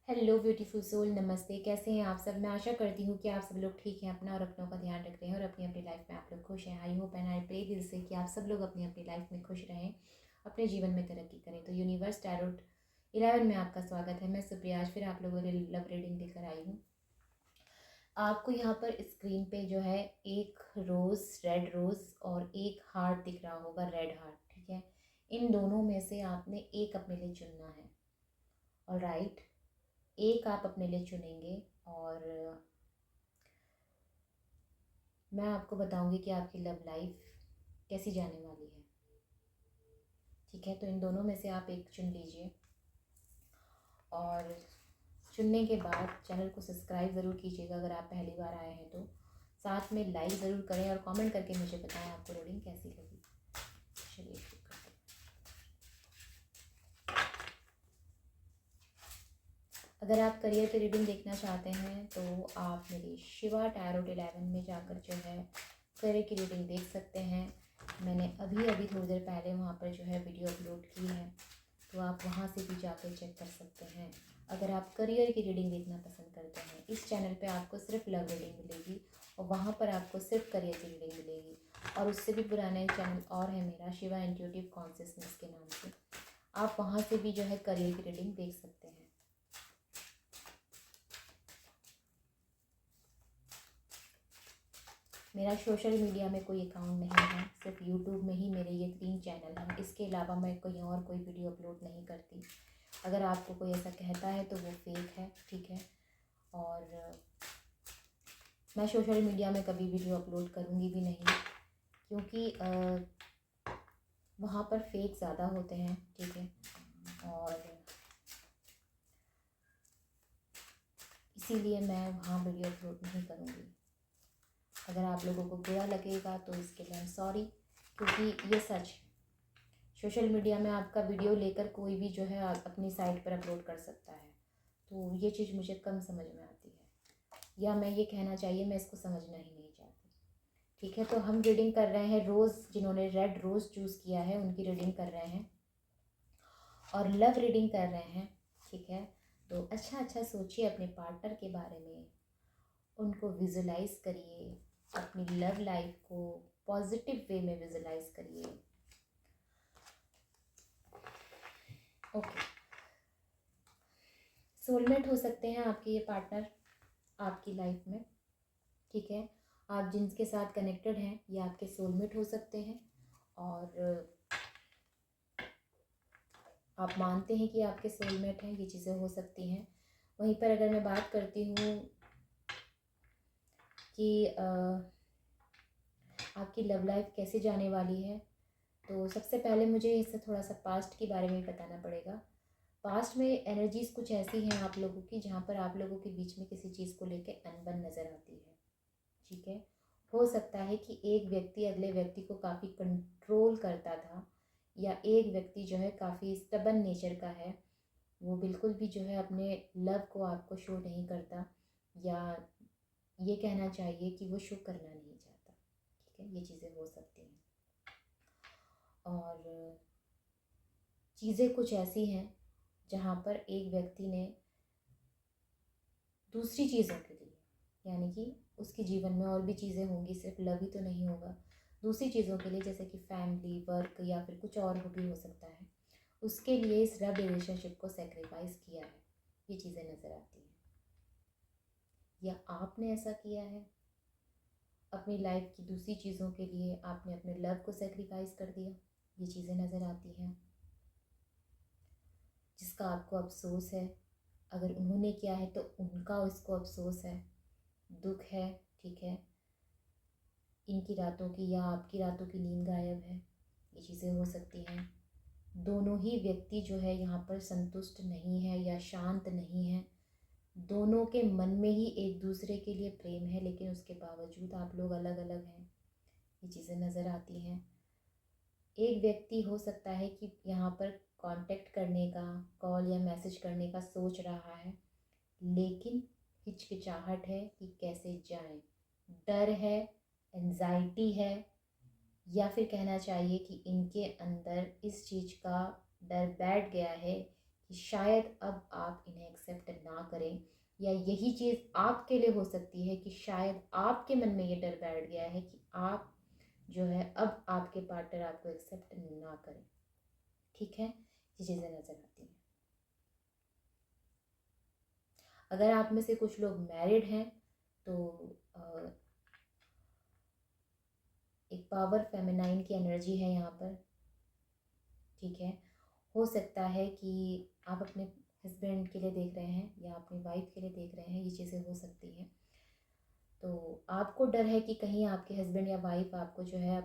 Hello beautiful soul, नमस्ते। कैसे हैं आप सब? मैं आशा करती हूँ कि आप सब लोग ठीक हैं, अपना और अपनों का ध्यान रख रहे हैं और अपनी अपनी लाइफ में आप लोग खुश हैं। I hope and I pray दिल से कि आप सब लोग अपनी अपनी लाइफ में खुश रहें, अपने जीवन में तरक्की करें। तो यूनिवर्स टैरोट 11 में आपका स्वागत है। मैं सुप्रिया आज फिर आप लोगों के लिए लव रीडिंग लेकर आई हूँ। आपको यहाँ पर स्क्रीन पे जो है एक रोज़, रेड रोज़ और एक हार्ट दिख रहा होगा, रेड हार्ट। ठीक है, इन दोनों में से आपने एक अपने लिए चुनना है। ऑलराइट, एक आप अपने लिए चुनेंगे और मैं आपको बताऊंगी कि आपकी लव लाइफ कैसी जाने वाली है। ठीक है, तो इन दोनों में से आप एक चुन लीजिए और चुनने के बाद चैनल को सब्सक्राइब ज़रूर कीजिएगा अगर आप पहली बार आए हैं तो। साथ में लाइक ज़रूर करें और कमेंट करके मुझे बताएं आपको रीडिंग कैसी लगी। चलिए शुरू करते हैं। अगर आप करियर पे रीडिंग देखना चाहते हैं तो आप मेरी शिवा टैरोट 11 में जाकर जो है करियर की रीडिंग देख सकते हैं। मैंने अभी अभी थोड़ी देर पहले वहाँ पर जो है वीडियो अपलोड की है, तो आप वहाँ से भी जाकर चेक कर सकते हैं। अगर आप करियर की रीडिंग देखना पसंद करते हैं, इस चैनल पे आपको सिर्फ लव रीडिंग मिलेगी और वहाँ पर आपको सिर्फ करियर की रीडिंग मिलेगी। और उससे भी पुराना एक चैनल और है मेरा, शिवा इंट्यूटिव कॉन्शियसनेस के नाम से। आप वहाँ से भी जो है करियर की रीडिंग देख सकते हैं। मेरा सोशल मीडिया में कोई अकाउंट नहीं है, सिर्फ यूट्यूब में ही मेरे ये 3 चैनल हैं। इसके अलावा मैं कहीं और कोई वीडियो अपलोड नहीं करती। अगर आपको कोई ऐसा कहता है तो वो फेक है, ठीक है। और मैं सोशल मीडिया में कभी वीडियो अपलोड करूँगी भी नहीं, क्योंकि वहाँ पर फेक ज़्यादा होते हैं, ठीक है। और इसीलिए मैं वहाँ वीडियो अपलोड नहीं करूँगी। अगर आप लोगों को बुरा लगेगा तो इसके लिए सॉरी, क्योंकि ये सच है। सोशल मीडिया में आपका वीडियो लेकर कोई भी जो है आप अपनी साइट पर अपलोड कर सकता है, तो ये चीज़ मुझे कम समझ में आती है, या मैं ये कहना चाहिए मैं इसको समझना ही नहीं चाहती। ठीक है, तो हम रीडिंग कर रहे हैं रोज़, जिन्होंने रेड रोज़ चूज़ किया है उनकी रीडिंग कर रहे हैं और लव रीडिंग कर रहे हैं। ठीक है, तो अच्छा अच्छा सोचिए अपने पार्टनर के बारे में, उनको विजुलाइज करिए, अपनी लव लाइफ को पॉजिटिव वे में विजुलाइज करिए। ओके, सोलमेट हो सकते हैं आपके ये पार्टनर आपकी लाइफ में। ठीक है, आप जिनके साथ कनेक्टेड हैं ये आपके सोलमेट हो सकते हैं और आप मानते हैं कि आपके सोलमेट हैं, ये चीज़ें हो सकती हैं। वहीं पर अगर मैं बात करती हूँ कि आपकी लव लाइफ कैसे जाने वाली है, तो सबसे पहले मुझे इससे थोड़ा सा पास्ट के बारे में बताना पड़ेगा। पास्ट में एनर्जीज़ कुछ ऐसी हैं आप लोगों की जहाँ पर आप लोगों के बीच में किसी चीज़ को लेकर अनबन नज़र आती है। ठीक है, हो सकता है कि एक व्यक्ति अगले व्यक्ति को काफ़ी कंट्रोल करता था, या एक व्यक्ति जो है काफ़ी स्टबन नेचर का है, वो बिल्कुल भी जो है अपने लव को आपको शो नहीं करता, या ये कहना चाहिए कि वो शो करना नहीं चाहता। ठीक है, ये चीज़ें हो सकती हैं। और चीज़ें कुछ ऐसी हैं जहाँ पर एक व्यक्ति ने दूसरी चीज़ों के लिए, यानी कि उसके जीवन में और भी चीज़ें होंगी, सिर्फ लव ही तो नहीं होगा, दूसरी चीज़ों के लिए जैसे कि फैमिली, वर्क या फिर कुछ और भी हो सकता है, उसके लिए इस लव रिलेशनशिप को सेक्रीफाइस किया है। ये चीज़ें नज़र आती हैं, या आपने ऐसा किया है अपनी लाइफ की दूसरी चीज़ों के लिए, आपने अपने लव को सेक्रीफाइस कर दिया। ये चीज़ें नज़र आती हैं जिसका आपको अफसोस है। अगर उन्होंने किया है तो उनका उसको अफसोस है, दुख है। ठीक है, इनकी रातों की या आपकी रातों की नींद गायब है, ये चीज़ें हो सकती हैं। दोनों ही व्यक्ति जो है यहाँ पर संतुष्ट नहीं है या शांत नहीं है, दोनों के मन में ही एक दूसरे के लिए प्रेम है, लेकिन उसके बावजूद आप लोग अलग अलग हैं। ये चीज़ें नज़र आती हैं। एक व्यक्ति हो सकता है कि यहाँ पर कांटेक्ट करने का, कॉल या मैसेज करने का सोच रहा है, लेकिन हिचकिचाहट है कि कैसे जाएं, डर है, एंजाइटी है, या फिर कहना चाहिए कि इनके अंदर इस चीज़ का डर बैठ गया है कि शायद अब आप इन्हें एक्सेप्ट ना करें, या यही चीज़ आपके लिए हो सकती है कि शायद आपके मन में ये डर बैठ गया है कि आप जो है अब आपके पार्टनर आपको एक्सेप्ट ना करें। ठीक है, ये चीज़ें नज़र आती हैं। अगर आप में से कुछ लोग मैरिड हैं तो एक पावर फेमिनाइन की एनर्जी है यहाँ पर। ठीक है, हो सकता है कि आप अपने हस्बैंड के लिए देख रहे हैं या अपनी वाइफ के लिए देख रहे हैं, ये चीज़ें हो सकती हैं। तो आपको डर है कि कहीं आपके हस्बैंड या वाइफ आपको जो है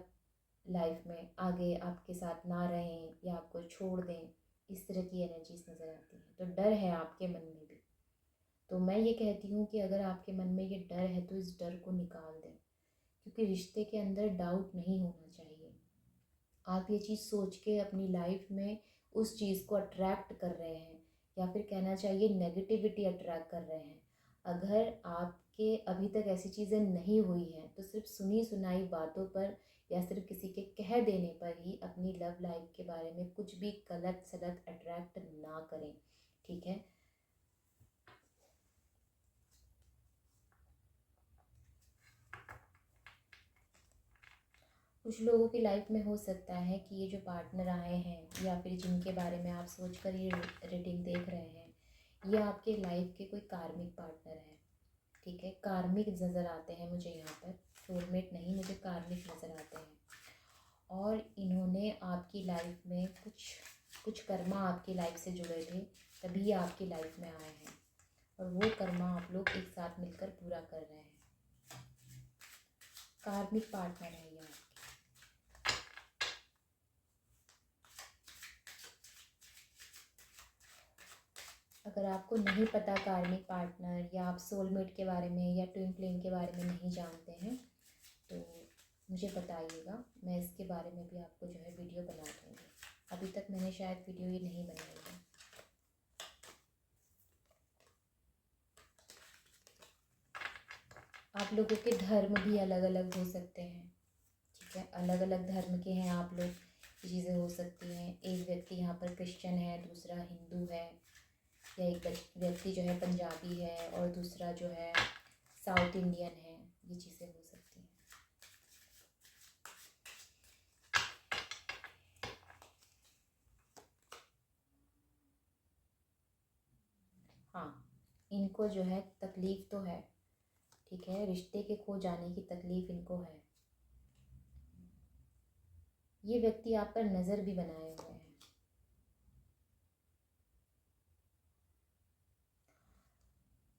लाइफ में आगे आपके साथ ना रहें या आपको छोड़ दें, इस तरह की एनर्जीज नज़र आती हैं। तो डर है आपके मन में भी। तो मैं ये कहती हूँ कि अगर आपके मन में ये डर है तो इस डर को निकाल दें, क्योंकि रिश्ते के अंदर डाउट नहीं होना चाहिए। आप ये चीज़ सोच के अपनी लाइफ में उस चीज़ को अट्रैक्ट कर रहे हैं, या फिर कहना चाहिए नेगेटिविटी अट्रैक्ट कर रहे हैं। अगर आपके अभी तक ऐसी चीज़ें नहीं हुई हैं तो सिर्फ सुनी सुनाई बातों पर या सिर्फ किसी के कह देने पर ही अपनी लव लाइफ के बारे में कुछ भी गलत सलत अट्रैक्ट ना करें। ठीक है, कुछ लोगों की लाइफ में हो सकता है कि ये जो पार्टनर आए हैं या फिर जिनके बारे में आप सोचकर ये रीडिंग देख रहे हैं, ये आपके लाइफ के कोई कार्मिक पार्टनर है। ठीक है, कार्मिक नज़र आते हैं मुझे यहाँ पर, सोलमेट नहीं, मुझे कार्मिक नज़र आते हैं। और इन्होंने आपकी लाइफ में कुछ कर्मा आपकी लाइफ से जुड़े थे, तभी ये आपकी लाइफ में आए हैं, और वो कर्मा आप लोग एक साथ मिलकर पूरा कर रहे हैं। कार्मिक पार्टनर है ये। अगर आपको नहीं पता कार्मिक पार्टनर, या आप सोलमेट के बारे में या ट्विन फ्लेम के बारे में नहीं जानते हैं, तो मुझे बताइएगा, मैं इसके बारे में भी आपको जो है वीडियो बना दूँगी। अभी तक मैंने शायद वीडियो ये नहीं बनाई है। आप लोगों के धर्म भी अलग अलग हो सकते हैं। ठीक है, अलग अलग धर्म के हैं आप लोग, ये चीज़ें हो सकती हैं। एक व्यक्ति यहाँ पर क्रिश्चियन है, दूसरा हिंदू है, या एक व्यक्ति जो है पंजाबी है और दूसरा जो है साउथ इंडियन है, ये चीज़ें हो सकती हैं। हाँ, इनको जो है तकलीफ़ तो है। ठीक है, रिश्ते के खो जाने की तकलीफ़ इनको है। ये व्यक्ति आप पर नज़र भी बनाए हुए हैं।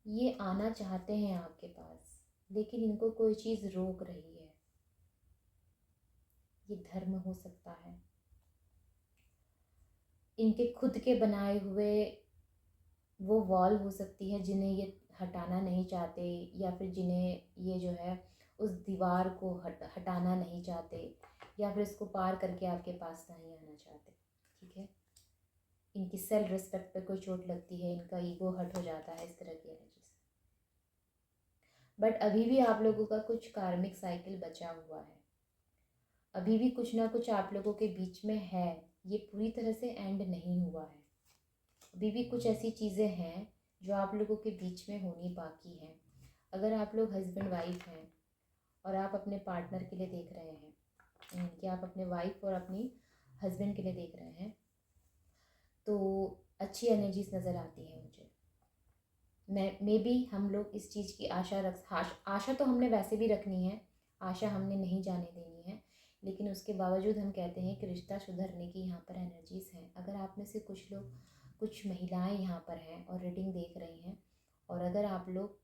ये आना चाहते हैं आपके पास, लेकिन इनको कोई चीज़ रोक रही है। ये धर्म हो सकता है, इनके खुद के बनाए हुए वो वॉल हो सकती है जिन्हें ये हटाना नहीं चाहते, या फिर जिन्हें ये जो है उस दीवार को हटाना नहीं चाहते, या फिर इसको पार करके आपके पास नहीं आना चाहते। ठीक है, इनकी सेल्फ रिस्पेक्ट पे कोई चोट लगती है, इनका ईगो हर्ट हो जाता है, इस तरह की एनर्जी से। बट अभी भी आप लोगों का कुछ कार्मिक साइकिल बचा हुआ है, अभी भी कुछ ना कुछ आप लोगों के बीच में है, ये पूरी तरह से एंड नहीं हुआ है। अभी भी कुछ ऐसी चीज़ें हैं जो आप लोगों के बीच में होनी बाकी हैं। अगर आप लोग हस्बैंड वाइफ हैं और आप अपने पार्टनर के लिए देख रहे हैं, कि आप अपने वाइफ और अपनी हस्बैंड के लिए देख रहे हैं, तो अच्छी एनर्जीज नज़र आती हैं मुझे। मे बी हम लोग इस चीज़ की आशा तो हमने वैसे भी रखनी है, आशा हमने नहीं जाने देनी है, लेकिन उसके बावजूद हम कहते हैं कि रिश्ता सुधरने की यहाँ पर एनर्जीज़ हैं। अगर आप में से कुछ लोग, कुछ महिलाएं यहाँ पर हैं और रीडिंग देख रही हैं, और अगर आप लोग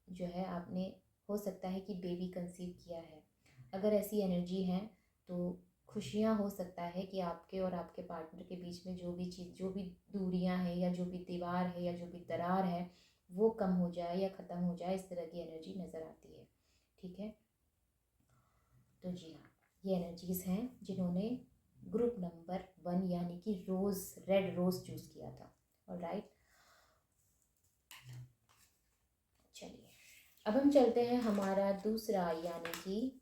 जो है आपने हो सकता है कि बेबी कंसीव किया है, अगर ऐसी एनर्जी है तो खुशियाँ हो सकता है कि आपके और आपके पार्टनर के बीच में जो भी चीज़, जो भी दूरियां हैं या जो भी दीवार है या जो भी दरार है, वो कम हो जाए या ख़त्म हो जाए, इस तरह की एनर्जी नज़र आती है। ठीक है, तो जी हाँ, ये एनर्जीज़ हैं जिन्होंने ग्रुप नंबर 1 यानी कि रोज़, रेड रोज़ चूज़ किया था। ऑलराइट, चलिए अब हम चलते हैं हमारा दूसरा यानी कि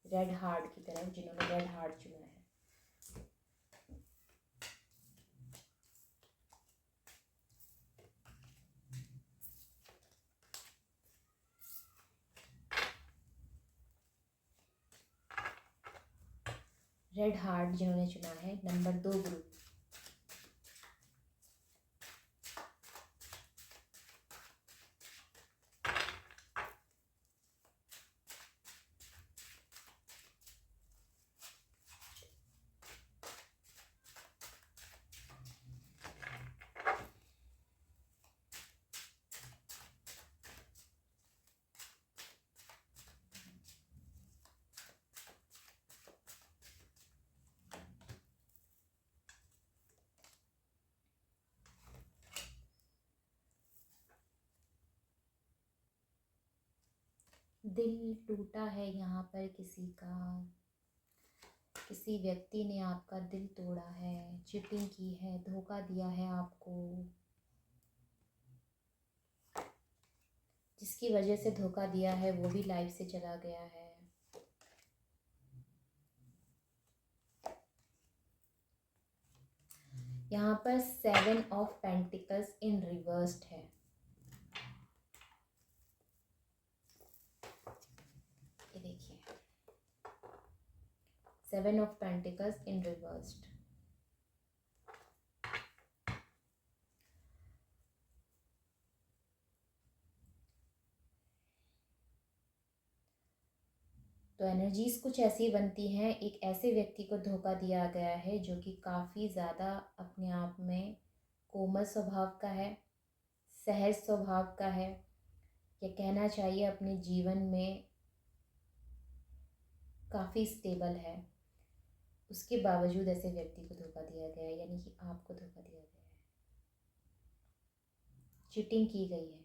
रेड हार्ट की तरफ, जिन्होंने रेड हार्ट चुना है। रेड हार्ट जिन्होंने चुना है, नंबर 2 ग्रुप। दिल टूटा है यहाँ पर किसी का, किसी व्यक्ति ने आपका दिल तोड़ा है, चीटिंग की है, धोखा दिया है आपको। जिसकी वजह से धोखा दिया है वो भी लाइफ से चला गया है। यहाँ पर 7 ऑफ पेंटिकल्स इन रिवर्स्ड है। ये देखिए 7 ऑफ पेंटिकल्स इन रिवर्स्ड। तो एनर्जीज कुछ ऐसी बनती हैं, एक ऐसे व्यक्ति को धोखा दिया गया है जो कि काफ़ी ज़्यादा अपने आप में कोमल स्वभाव का है, सहज स्वभाव का है, या कहना चाहिए अपने जीवन में काफ़ी स्टेबल है। उसके बावजूद ऐसे व्यक्ति को धोखा दिया गया है, यानी कि आपको धोखा दिया गया है, चीटिंग की गई है।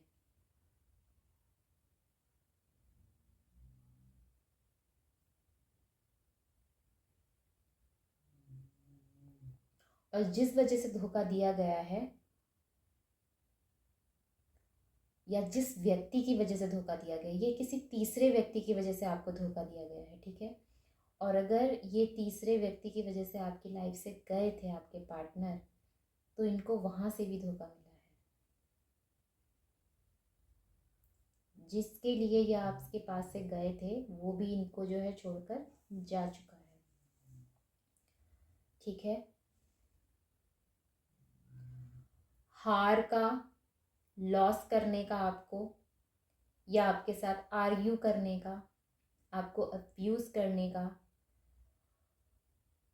और जिस वजह से धोखा दिया गया है या जिस व्यक्ति की वजह से धोखा दिया गया है, ये किसी तीसरे व्यक्ति की वजह से आपको धोखा दिया गया है, ठीक है। और अगर ये तीसरे व्यक्ति की वजह से आपकी लाइफ से गए थे आपके पार्टनर, तो इनको वहाँ से भी धोखा मिला है। जिसके लिए ये आपके पास से गए थे वो भी इनको जो है छोड़कर जा चुका है, ठीक है। हार का, लॉस करने का आपको, या आपके साथ आर्ग्यू करने का, आपको अब्यूज़ करने का,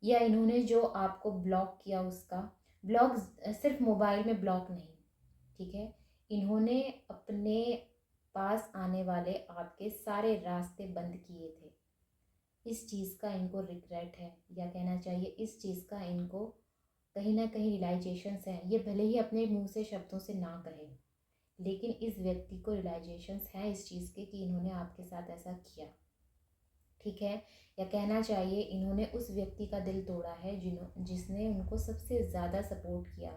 या इन्होंने जो आपको ब्लॉक किया उसका, ब्लॉक सिर्फ मोबाइल में ब्लॉक नहीं, ठीक है, इन्होंने अपने पास आने वाले आपके सारे रास्ते बंद किए थे। इस चीज़ का इनको रिग्रेट है, या कहना चाहिए इस चीज़ का इनको कहीं ना कहीं रियलाइजेशंस हैं। ये भले ही अपने मुंह से शब्दों से ना कहे, लेकिन इस व्यक्ति को रियलाइजेशंस हैं इस चीज़ के कि इन्होंने आपके साथ ऐसा किया, ठीक है। या कहना चाहिए इन्होंने उस व्यक्ति का दिल तोड़ा है जिसने उनको सबसे ज़्यादा सपोर्ट किया,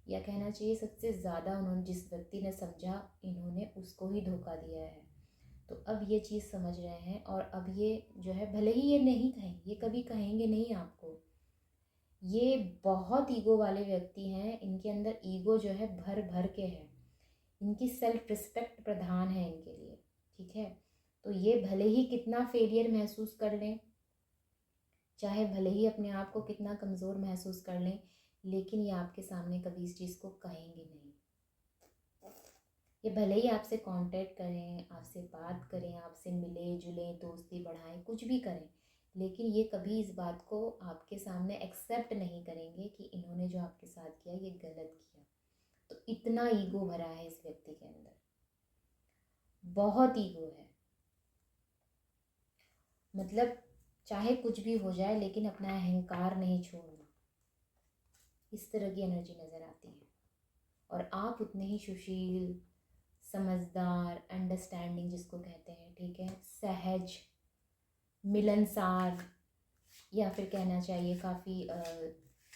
या कहना चाहिए सबसे ज़्यादा उन्होंने जिस व्यक्ति ने समझा, इन्होंने उसको ही धोखा दिया है। तो अब ये चीज़ समझ रहे हैं, और अब ये जो है भले ही ये नहीं कहेंगे, ये कभी कहेंगे नहीं आपको, ये बहुत ईगो वाले व्यक्ति हैं, इनके अंदर ईगो जो है भर भर के है, इनकी सेल्फ रिस्पेक्ट प्रधान है इनके लिए, ठीक है। तो ये भले ही कितना फेलियर महसूस कर लें, चाहे भले ही अपने आप को कितना कमज़ोर महसूस कर लें, लेकिन ये आपके सामने कभी इस चीज़ को कहेंगे नहीं। ये भले ही आपसे कांटेक्ट करें, आपसे बात करें, आपसे मिले जुलें, दोस्ती बढ़ाएं, कुछ भी करें, लेकिन ये कभी इस बात को आपके सामने एक्सेप्ट नहीं करेंगे कि इन्होंने जो आपके साथ किया ये गलत किया। तो इतना ईगो भरा है इस व्यक्ति के अंदर, बहुत ईगो है। मतलब चाहे कुछ भी हो जाए लेकिन अपना अहंकार नहीं छोड़ना, इस तरह की एनर्जी नज़र आती है। और आप उतने ही सुशील, समझदार, अंडरस्टैंडिंग जिसको कहते हैं, ठीक है, सहज, मिलनसार, या फिर कहना चाहिए काफ़ी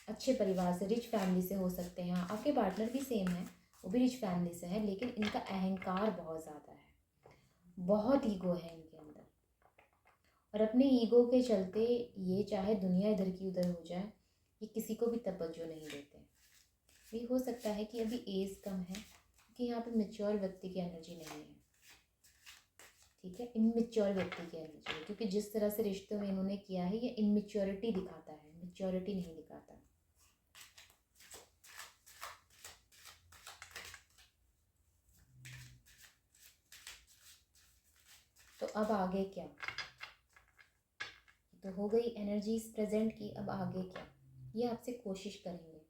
अच्छे परिवार से, रिच फैमिली से हो सकते हैं। आपके पार्टनर भी सेम है, वो भी रिच फैमिली से है, लेकिन इनका अहंकार बहुत ज़्यादा है, बहुत ईगो है इनके अंदर। और अपने ईगो के चलते ये चाहे दुनिया इधर की उधर हो जाए, ये किसी को भी तवज्जो नहीं देते। भी हो सकता है कि अभी एज कम है, कि यहाँ पे मेच्योर व्यक्ति की एनर्जी नहीं है, ठीक है, इनमेच्योर व्यक्ति की एनर्जी है, क्योंकि जिस तरह से रिश्तों में इन्होंने किया है ये इनमेच्योरिटी दिखाता है, मेच्योरिटी नहीं दिखाता। तो अब आगे क्या, तो हो गई एनर्जीज प्रेजेंट की। अब आगे क्या, ये आपसे कोशिश करेंगे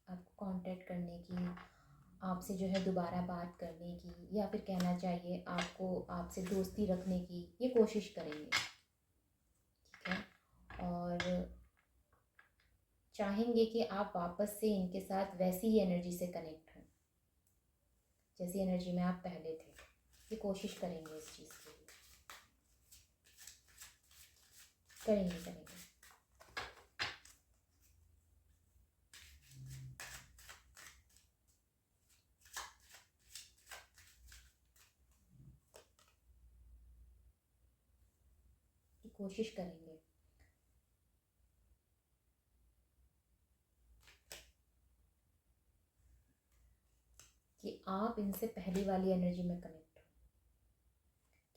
आपको कांटेक्ट करने की, आपसे जो है दोबारा बात करने की, या फिर कहना चाहिए आपको आपसे दोस्ती रखने की, ये कोशिश करेंगे, ठीक है। और चाहेंगे कि आप वापस से इनके साथ वैसी ही एनर्जी से कनेक्ट हों जैसी एनर्जी में आप पहले थे। ये कोशिश करेंगे इस चीज़ के लिए, करेंगे। कोशिश करेंगे। कि आप इनसे पहली वाली एनर्जी में कनेक्ट हो,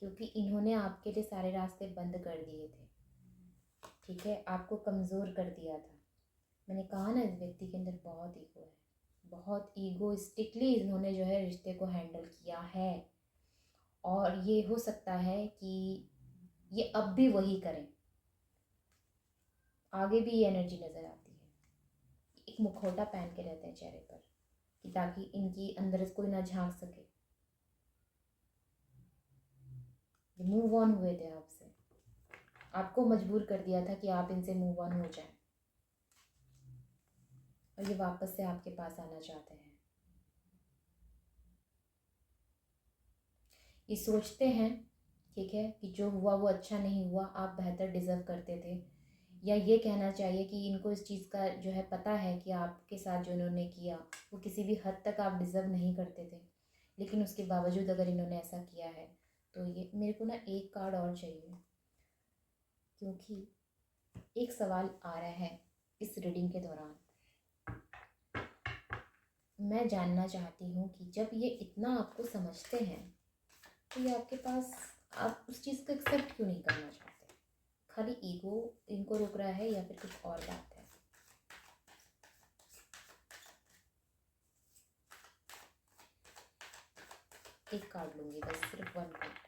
क्योंकि इन्होंने आपके लिए सारे रास्ते बंद कर दिए थे, ठीक है, आपको कमज़ोर कर दिया था। मैंने कहा ना, इस व्यक्ति के अंदर बहुत ईगो है, बहुत ईगोइस्टिकली इन्होंने जो है रिश्ते को हैंडल किया है। और ये हो सकता है कि ये अब भी वही करें, आगे भी ये एनर्जी नज़र आती है। एक मुखौटा पहन के रहते हैं चेहरे पर कि ताकि इनकी अंदर कोई ना झांक सके। मूव ऑन हुए थे आपसे, आपको मजबूर कर दिया था कि आप इनसे मूव ऑन हो जाएं, और ये वापस से आपके पास आना चाहते हैं। ये सोचते हैं, ठीक है, कि जो हुआ वो अच्छा नहीं हुआ, आप बेहतर डिज़र्व करते थे। या ये कहना चाहिए कि इनको इस चीज़ का जो है पता है कि आपके साथ जो इन्होंने किया वो किसी भी हद तक आप डिज़र्व नहीं करते थे, लेकिन उसके बावजूद अगर इन्होंने ऐसा किया है तो ये मेरे को ना एक कार्ड और चाहिए, क्योंकि एक सवाल आ रहा है इस रीडिंग के दौरान। मैं जानना चाहती हूँ कि जब ये इतना आपको समझते हैं तो ये आपके पास, आप उस चीज़ को एक्सेप्ट क्यों नहीं करना चाहते? खाली ईगो इनको रोक रहा है या फिर कुछ और बात है? एक कार्ड लूँगी बस, सिर्फ वन कार्ड।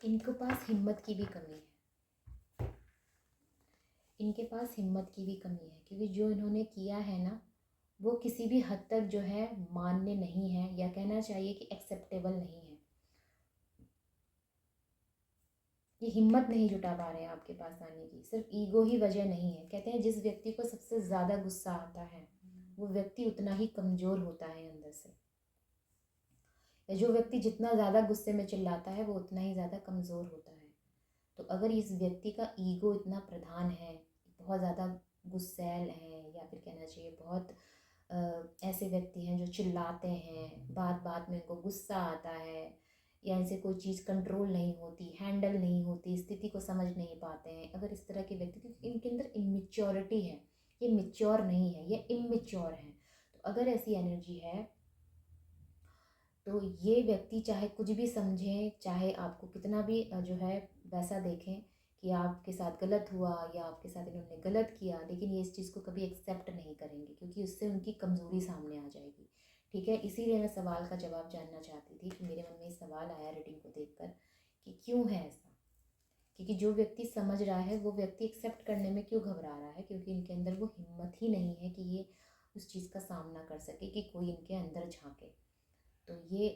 इनके पास हिम्मत की भी कमी है, इनके पास हिम्मत की भी कमी है, क्योंकि जो इन्होंने किया है ना वो किसी भी हद तक जो है मान्य नहीं है, या कहना चाहिए कि एक्सेप्टेबल नहीं है। ये हिम्मत नहीं जुटा पा रहे हैं आपके पास आने की, सिर्फ ईगो ही वजह नहीं है। कहते हैं जिस व्यक्ति को सबसे ज़्यादा गुस्सा आता है वो व्यक्ति उतना ही कमज़ोर होता है अंदर से, या जो व्यक्ति जितना ज़्यादा गुस्से में चिल्लाता है वो उतना ही ज़्यादा कमज़ोर होता है। तो अगर इस व्यक्ति का ईगो इतना प्रधान है, बहुत ज़्यादा गुस्सैल हैं, या फिर कहना चाहिए बहुत ऐसे व्यक्ति हैं जो चिल्लाते हैं, बात बात में उनको गुस्सा आता है, या इनसे कोई चीज़ कंट्रोल नहीं होती, हैंडल नहीं होती, स्थिति को समझ नहीं पाते हैं, अगर इस तरह के व्यक्ति, क्योंकि इनके अंदर इमेच्योरिटी है, ये मेच्योर नहीं है, ये इमेच्योर है। तो अगर ऐसी एनर्जी है तो ये व्यक्ति चाहे कुछ भी समझें, चाहे आपको कितना भी जो है वैसा देखें कि आपके साथ गलत हुआ या आपके साथ इन्होंने गलत किया, लेकिन ये इस चीज़ को कभी एक्सेप्ट नहीं करेंगे, क्योंकि उससे उनकी कमज़ोरी सामने आ जाएगी, ठीक है। इसीलिए मैं सवाल का जवाब जानना चाहती थी, कि मेरे मन में सवाल आया रीडिंग को देखकर कि क्यों है ऐसा, क्योंकि जो व्यक्ति समझ रहा है वो व्यक्ति एक्सेप्ट करने में क्यों घबरा रहा है, क्योंकि इनके अंदर वो हिम्मत ही नहीं है कि ये उस चीज़ का सामना कर सके, कि कोई इनके अंदर झांके। तो ये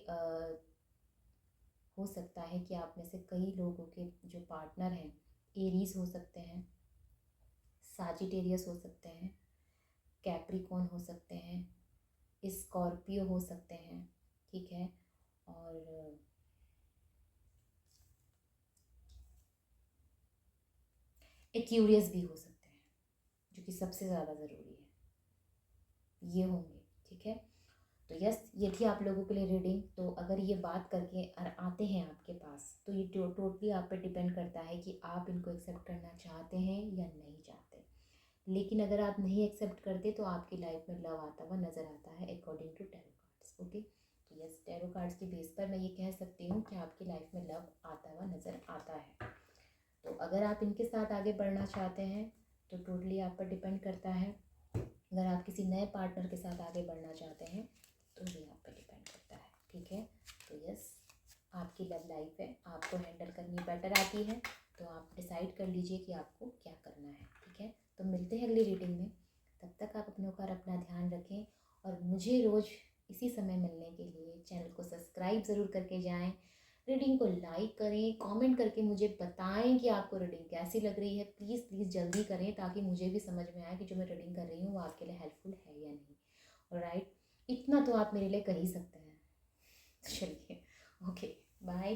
हो सकता है कि आप में से कई लोगों के जो पार्टनर हैं एरीज हो सकते हैं, साजिटेरियस हो सकते हैं, कैप्रिकॉर्न हो सकते हैं, स्कॉर्पियो हो सकते हैं, ठीक है, और एक्यूरियस भी हो सकते हैं, जो कि सबसे ज़्यादा ज़रूरी है, ये होंगे, ठीक है। तो यस, ये थी आप लोगों के लिए रीडिंग। तो अगर ये बात करके आते हैं आपके पास, तो ये टोटली आप पे डिपेंड करता है कि आप इनको एक्सेप्ट करना चाहते हैं या नहीं चाहते। लेकिन अगर आप नहीं एक्सेप्ट करते तो आपकी लाइफ में लव आता हुआ नज़र आता है according to tarot cards. Okay, तो यस, टैरो कार्ड्स के बेस पर मैं ये कह सकती हूँ कि आपकी लाइफ में लव आता हुआ नज़र आता है। तो अगर आप इनके साथ आगे बढ़ना चाहते हैं तो टोटली आप पर डिपेंड करता है। अगर आप किसी नए पार्टनर के साथ आगे बढ़ना चाहते हैं तो भी आप पर डिपेंड करता है। ठीक है, तो यस, आपकी लव लाइफ है, आपको हैंडल करनी बेटर आती है, तो आप डिसाइड कर लीजिए कि आपको क्या करना है। ठीक है, तो मिलते हैं अगली रीडिंग में। तब तक आप अपनों का अपना ध्यान रखें और मुझे रोज़ इसी समय मिलने के लिए चैनल को सब्सक्राइब ज़रूर करके जाएं, रीडिंग को लाइक करें, कमेंट करके मुझे बताएं कि आपको रीडिंग कैसी लग रही है। प्लीज़ प्लीज़ जल्दी करें ताकि मुझे भी समझ में आए कि जो मैं रीडिंग कर रही हूँ वो आपके लिए हेल्पफुल है या नहीं। ऑलराइट, इतना तो आप मेरे लिए कर ही सकते हैं। चलिए, ओके, बाय।